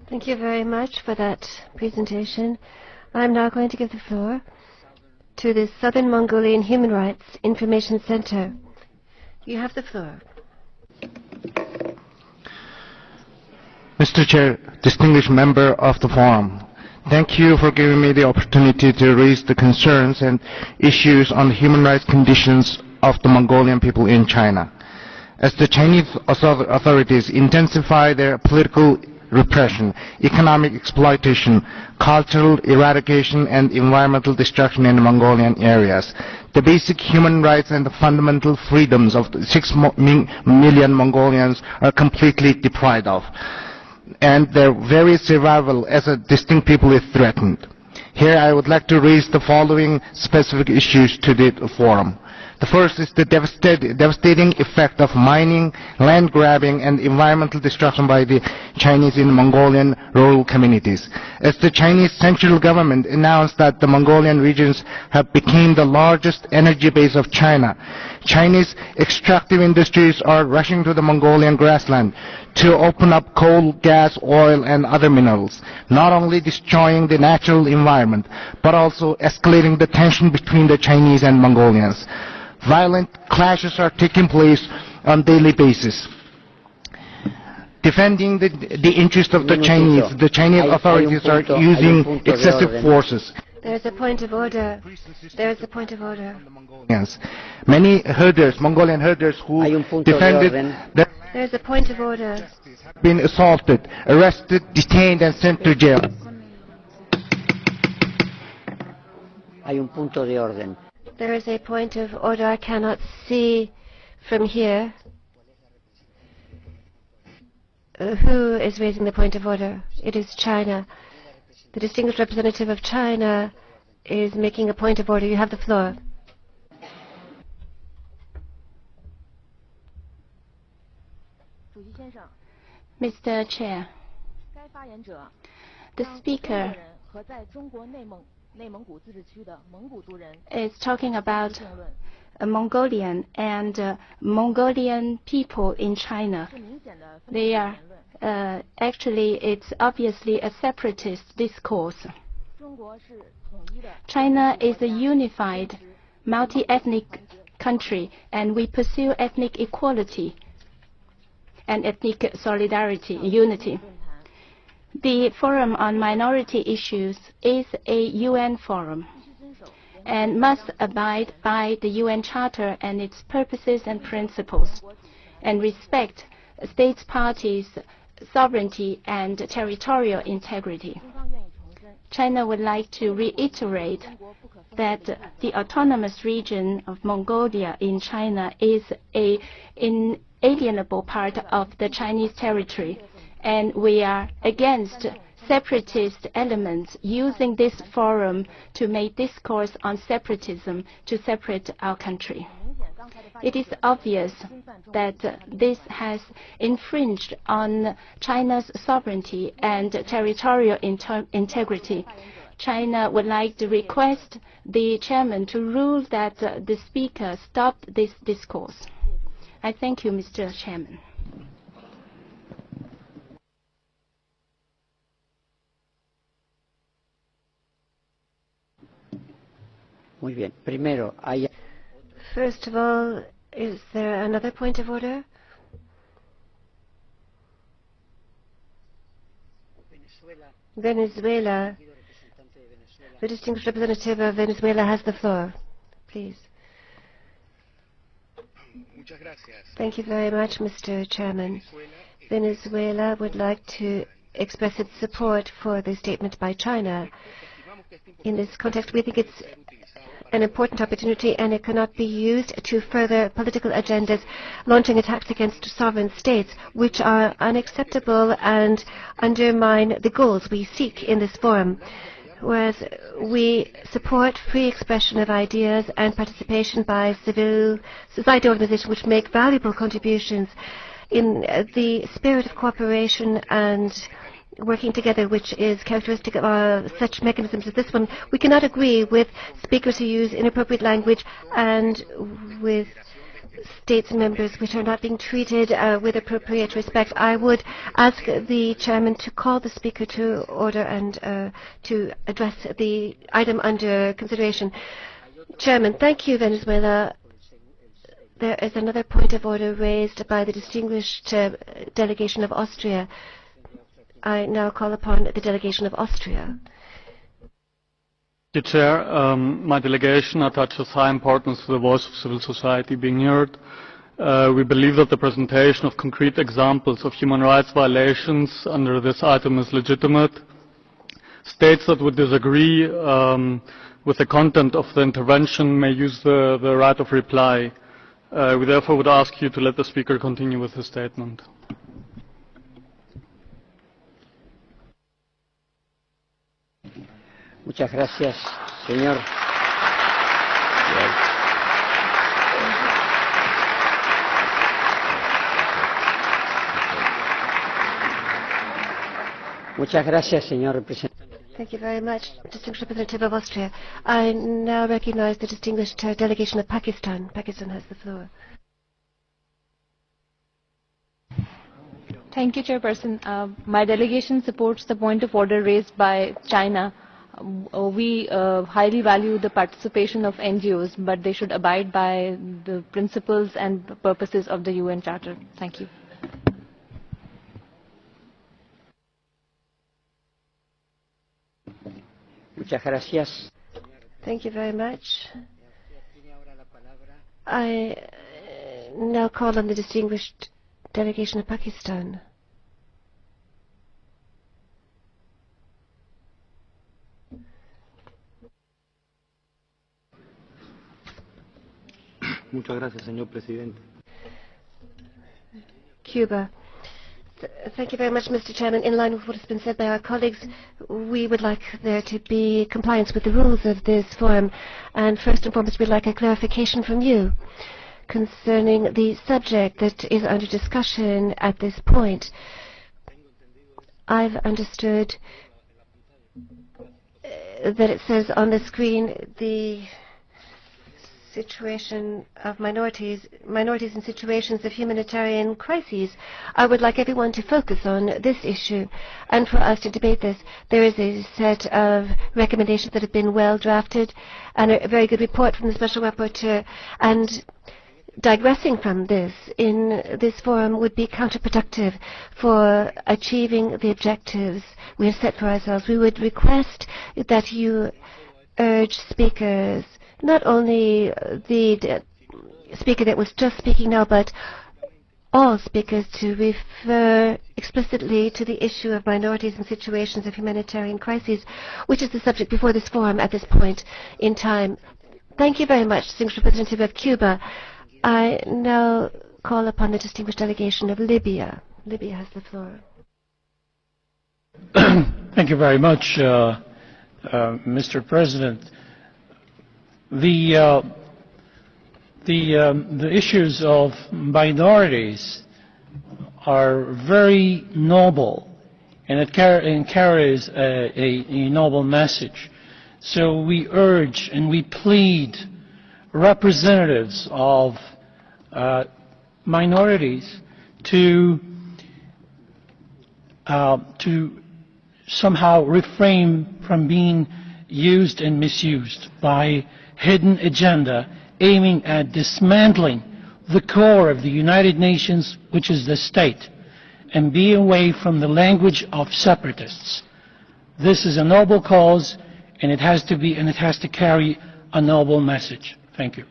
Thank you very much for that presentation. I'm now going to give the floor to the Southern Mongolian Human Rights Information Center. You have the floor. Mr. Chair, distinguished member of the forum, thank you for giving me the opportunity to raise the concerns and issues on the human rights conditions of the Mongolian people in China. As the Chinese authorities intensify their political repression, economic exploitation, cultural eradication and environmental destruction in the Mongolian areas, the basic human rights and the fundamental freedoms of the 6 million Mongolians are completely deprived of, and their very survival as a distinct people is threatened. Here I would like to raise the following specific issues to the forum. The first is the devastating effect of mining, land grabbing and environmental destruction by the Chinese in Mongolian rural communities. As the Chinese central government announced that the Mongolian regions have become the largest energy base of China, Chinese extractive industries are rushing to the Mongolian grassland to open up coal, gas, oil and other minerals, not only destroying the natural environment, but also escalating the tension between the Chinese and Mongolians. Violent clashes are taking place on a daily basis. Defending the interest of the Chinese authorities are using excessive forces. There is a point of order. There is a point of order. Yes. Many herders, Mongolian herders who defended that there is a point of order. Have been assaulted, arrested, detained and sent to jail. There is a point of order. I cannot see from here. Who is raising the point of order? It is China. The distinguished representative of China is making a point of order. You have the floor. Mr. Chair, the speaker is talking about a Mongolian and Mongolian people in China. They are actually, it's obviously a separatist discourse. China is a unified, multi-ethnic country, and we pursue ethnic equality and ethnic solidarity, unity. The Forum on Minority Issues is a UN forum and must abide by the UN Charter and its purposes and principles, and respect states' parties' sovereignty and territorial integrity. China would like to reiterate that the autonomous region of Mongolia in China is an inalienable part of the Chinese territory, and we are against separatist elements using this forum to make discourse on separatism to separate our country. It is obvious that this has infringed on China's sovereignty and territorial integrity. China would like to request the chairman to rule that the speaker stop this discourse. I thank you, Mr. Chairman. Muy bien. Primero, hay... First of all, is there another point of order? Venezuela. The distinguished representative of Venezuela has the floor. Please. Thank you very much, Mr. Chairman. Venezuela would like to express its support for the statement by China. In this context, we think it's an important opportunity, and it cannot be used to further political agendas launching attacks against sovereign states, which are unacceptable and undermine the goals we seek in this forum. Whereas we support free expression of ideas and participation by civil society organizations which make valuable contributions in the spirit of cooperation and working together, which is characteristic of such mechanisms as this one. We cannot agree with speakers who use inappropriate language and with states members which are not being treated with appropriate respect. I would ask the chairman to call the speaker to order and to address the item under consideration. Chairman, thank you, Venezuela. There is another point of order raised by the distinguished delegation of Austria. I now call upon the delegation of Austria. Mr. Chair, my delegation attaches high importance to the voice of civil society being heard. We believe that the presentation of concrete examples of human rights violations under this item is legitimate. States that would disagree with the content of the intervention may use the right of reply. We therefore would ask you to let the speaker continue with his statement. Muchas gracias, señor. Muchas gracias, señor representante. Thank you very much, distinguished representative of Austria. I now recognize the distinguished delegation of Pakistan. Pakistan has the floor. Thank you, Chairperson. My delegation supports the point of order raised by China. We highly value the participation of NGOs, but they should abide by the principles and purposes of the UN Charter. Thank you. Muchas gracias. Thank you very much. I now call on the distinguished delegation of Pakistan. Muchas gracias, señor presidente. Cuba. Thank you very much, Mr. Chairman. In line with what has been said by our colleagues, we would like there to be compliance with the rules of this forum. And first and foremost, we'd like a clarification from you concerning the subject that is under discussion at this point. I've understood that it says on the screen the situation of minorities in situations of humanitarian crises. I would like everyone to focus on this issue and for us to debate this. There is a set of recommendations that have been well drafted and a very good report from the Special Rapporteur, and digressing from this in this forum would be counterproductive for achieving the objectives we have set for ourselves. We would request that you urge speakers, not only the speaker that was just speaking now, but all speakers, to refer explicitly to the issue of minorities in situations of humanitarian crises, which is the subject before this forum at this point in time. Thank you very much, distinguished representative of Cuba. I now call upon the distinguished delegation of Libya. Libya has the floor. Thank you very much, Mr. President. The issues of minorities are very noble, and it carries a noble message. So we urge and we plead representatives of minorities to somehow refrain from being used and misused by hidden agenda aiming at dismantling the core of the United Nations, which is the state, and be away from the language of separatists. This is a noble cause, and it has to carry a noble message. Thank you.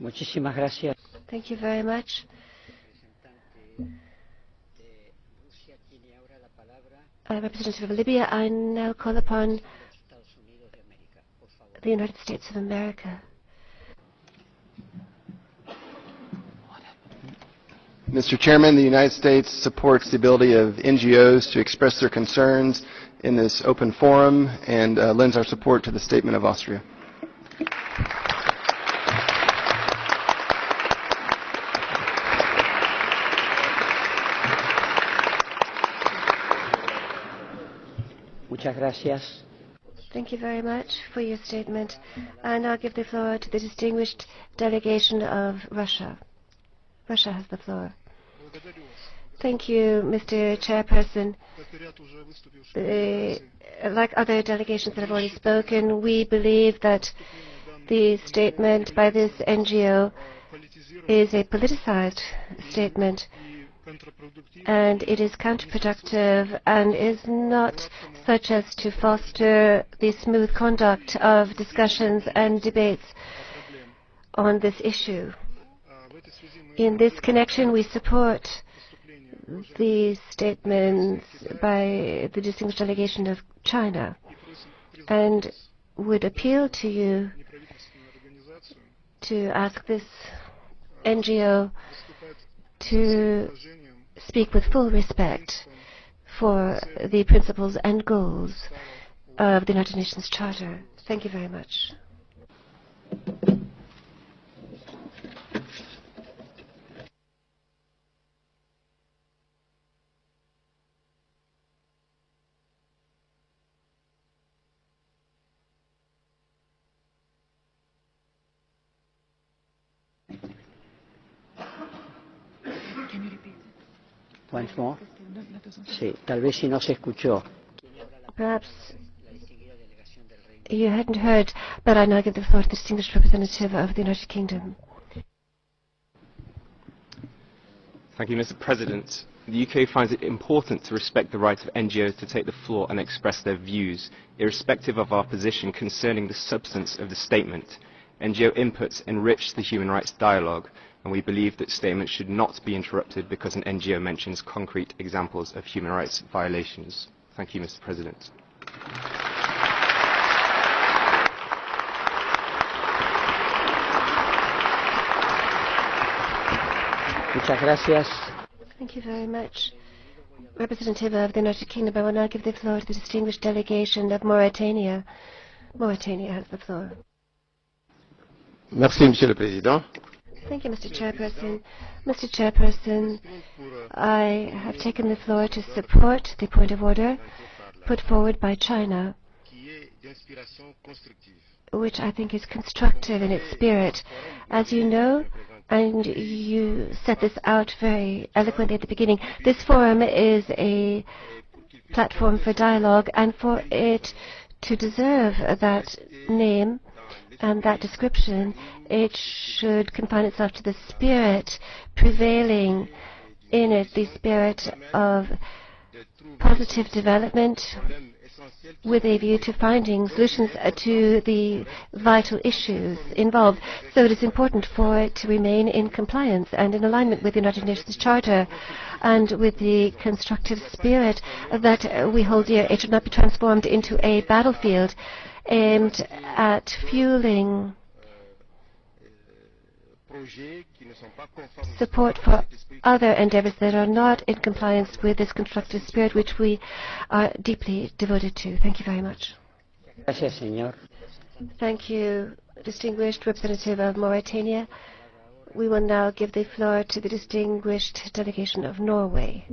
Muchísimas gracias. Thank you very much. Representative of Libya, I now call upon the United States of America. Mr. Chairman, the United States supports the ability of NGOs to express their concerns in this open forum and lends our support to the statement of Austria. Muchas gracias. Thank you very much for your statement. I now give the floor to the distinguished delegation of Russia. Russia has the floor. Thank you, Mr. Chairperson. Like other delegations that have already spoken, we believe that the statement by this NGO is a politicized statement, and it is counterproductive and is not such as to foster the smooth conduct of discussions and debates on this issue. In this connection, we support the statements by the distinguished delegation of China and would appeal to you to ask this NGO to speak with full respect for the principles and goals of the United Nations Charter. Thank you very much. Once more. Sí, tal vez si no se escuchó. Perhaps you hadn't heard, but I now give the floor to the distinguished representative of the United Kingdom. Thank you, Mr. President. The UK finds it important to respect the right of NGOs to take the floor and express their views, irrespective of our position concerning the substance of the statement. NGO inputs enrich the human rights dialogue, and we believe that statements should not be interrupted because an NGO mentions concrete examples of human rights violations. Thank you, Mr. President. Muchas gracias. Thank you very much. Representative of the United Kingdom, I will now give the floor to the distinguished delegation of Mauritania. Mauritania has the floor. Merci, Monsieur le Président. Thank you, Mr. Chairperson. Mr. Chairperson, I have taken the floor to support the point of order put forward by China, which I think is constructive in its spirit. As you know, and you set this out very eloquently at the beginning, this forum is a platform for dialogue, and for it to deserve that name and that description, it should confine itself to the spirit prevailing in it, the spirit of positive development with a view to finding solutions to the vital issues involved. So it is important for it to remain in compliance and in alignment with the United Nations Charter and with the constructive spirit that we hold dear. It should not be transformed into a battlefield aimed at fueling support for other endeavors that are not in compliance with this constructive spirit, which we are deeply devoted to. Thank you very much. Gracias, señor. Thank you, distinguished representative of Mauritania. We will now give the floor to the distinguished delegation of Norway.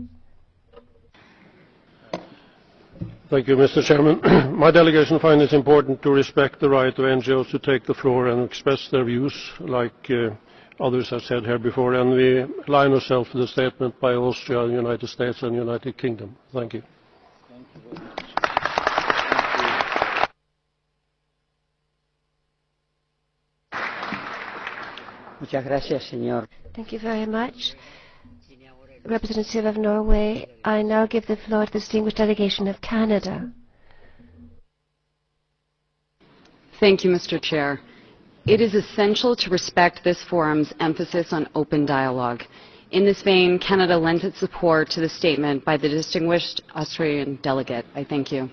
Thank you, Mr. Chairman. My delegation finds it important to respect the right of NGOs to take the floor and express their views, like others have said here before, and we align ourselves with the statement by Austria, the United States and the United Kingdom. Thank you. Muchas gracias, señor. Thank you very much. Representative of Norway, I now give the floor to the distinguished delegation of Canada. Thank you, Mr. Chair. It is essential to respect this forum's emphasis on open dialogue. In this vein, Canada lends its support to the statement by the distinguished Australian delegate. I thank you.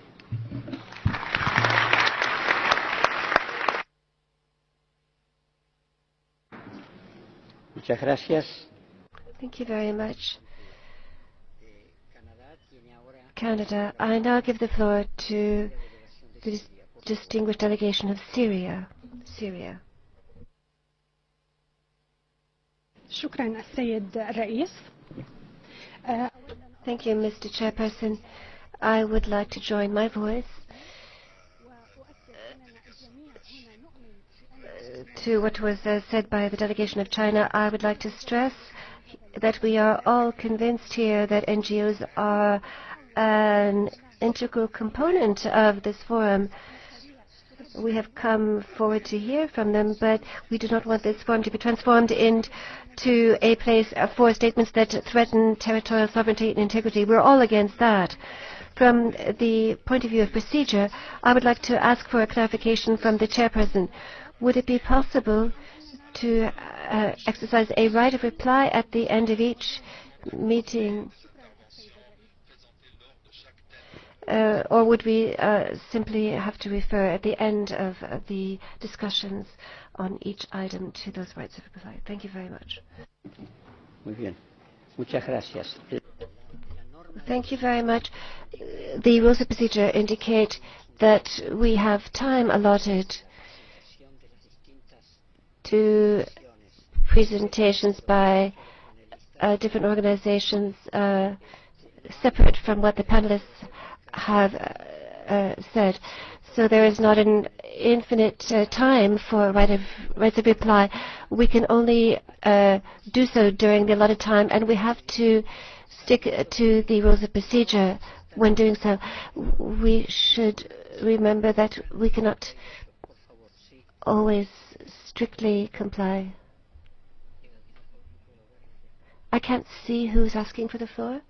Muchas gracias. Thank you very much. Canada, I now give the floor to the distinguished delegation of Syria. Syria. شكرا السيد الرئيس. Thank you, Mr. Chairperson. I would like to join my voice to what was said by the delegation of China, I would like to stress that we are all convinced here that NGOs are an integral component of this forum. We have come forward to hear from them, but we do not want this forum to be transformed into a place for statements that threaten territorial sovereignty and integrity. We're all against that. From the point of view of procedure, I would like to ask for a clarification from the chairperson. Would it be possible to exercise a right of reply at the end of each meeting? Or would we simply have to refer at the end of the discussions on each item to those rights of reply? Thank you very much. Muy bien. Muchas gracias. Thank you very much. The rules of procedure indicate that we have time allotted to presentations by different organizations separate from what the panelists have said. So there is not an infinite time for rights of reply. We can only do so during the allotted time, and we have to stick to the rules of procedure when doing so. We should remember that we cannot always strictly comply. I can't see who's asking for the floor.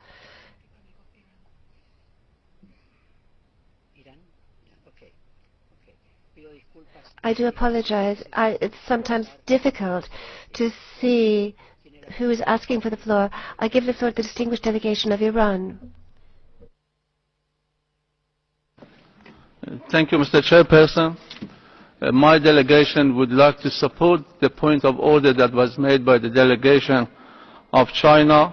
I do apologize. It's sometimes difficult to see who is asking for the floor. I give the floor to the distinguished delegation of Iran. Thank you, Mr. Chairperson. My delegation would like to support the point of order that was made by the delegation of China,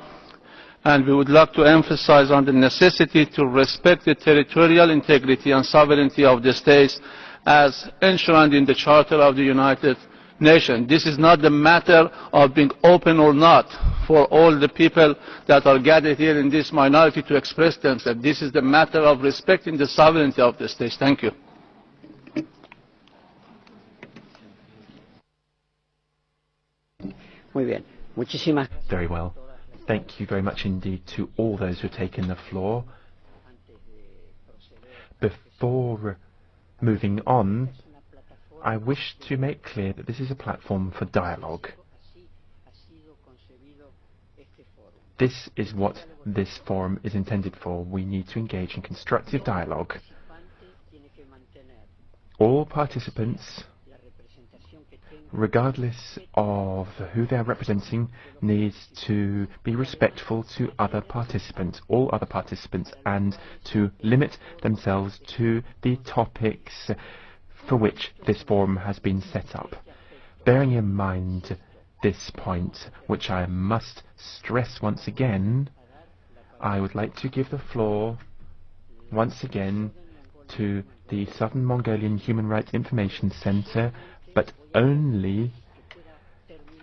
and we would like to emphasize on the necessity to respect the territorial integrity and sovereignty of the states as enshrined in the Charter of the United Nations. This is not the matter of being open or not for all the people that are gathered here in this minority to express themselves. This is the matter of respecting the sovereignty of the states. Thank you. Muy bien. Muchísimas. Very well. Thank you very much indeed to all those who have taken the floor. Before moving on, I wish to make clear that this is a platform for dialogue. This is what this forum is intended for. We need to engage in constructive dialogue. All participants, regardless of who they are representing, needs to be respectful to other participants, all other participants, and to limit themselves to the topics for which this forum has been set up. Bearing in mind this point, which I must stress once again, I would like to give the floor once again to the Southern Mongolian Human Rights Information Center, but only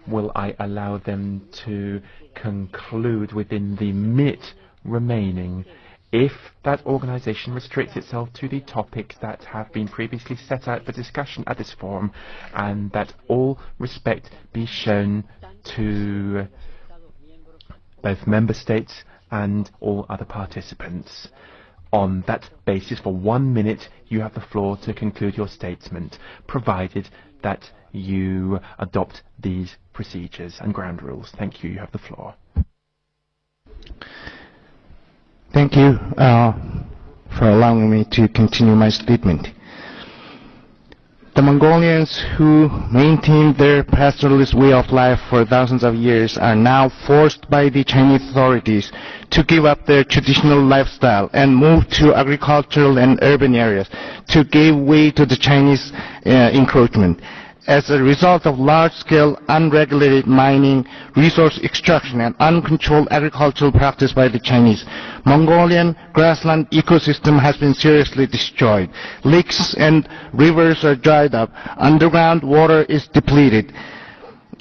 will I allow them to conclude within the minute remaining. If that organization restricts itself to the topics that have been previously set out for discussion at this forum, and that all respect be shown to both member states and all other participants. On that basis, for 1 minute, you have the floor to conclude your statement, provided that you adopt these procedures and ground rules. Thank you. You have the floor. Thank you for allowing me to continue my statement. The Mongolians who maintained their pastoralist way of life for thousands of years are now forced by the Chinese authorities to give up their traditional lifestyle and move to agricultural and urban areas to give way to the Chinese encroachment. As a result of large-scale unregulated mining, resource extraction, and uncontrolled agricultural practice by the Chinese, Mongolian grassland ecosystem has been seriously destroyed. Lakes and rivers are dried up. Underground water is depleted.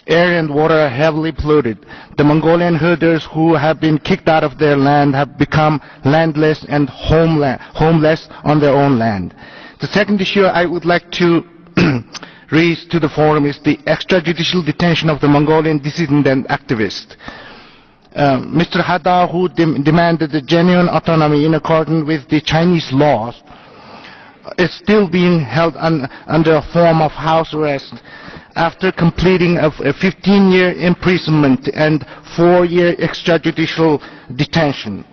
Air and water are heavily polluted. The Mongolian herders who have been kicked out of their land have become landless and homeless on their own land. The second issue I would like to raised to the forum is the extrajudicial detention of the Mongolian dissident and activist. Mr. Hada, who demanded the genuine autonomy in accordance with the Chinese laws, is still being held under a form of house arrest after completing a 15-year imprisonment and 4-year extrajudicial detention.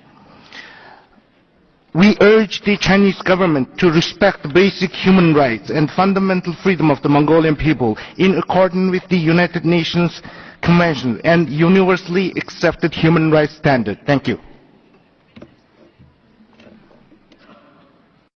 We urge the Chinese government to respect the basic human rights and fundamental freedom of the Mongolian people in accordance with the United Nations Convention and universally accepted human rights standard. Thank you.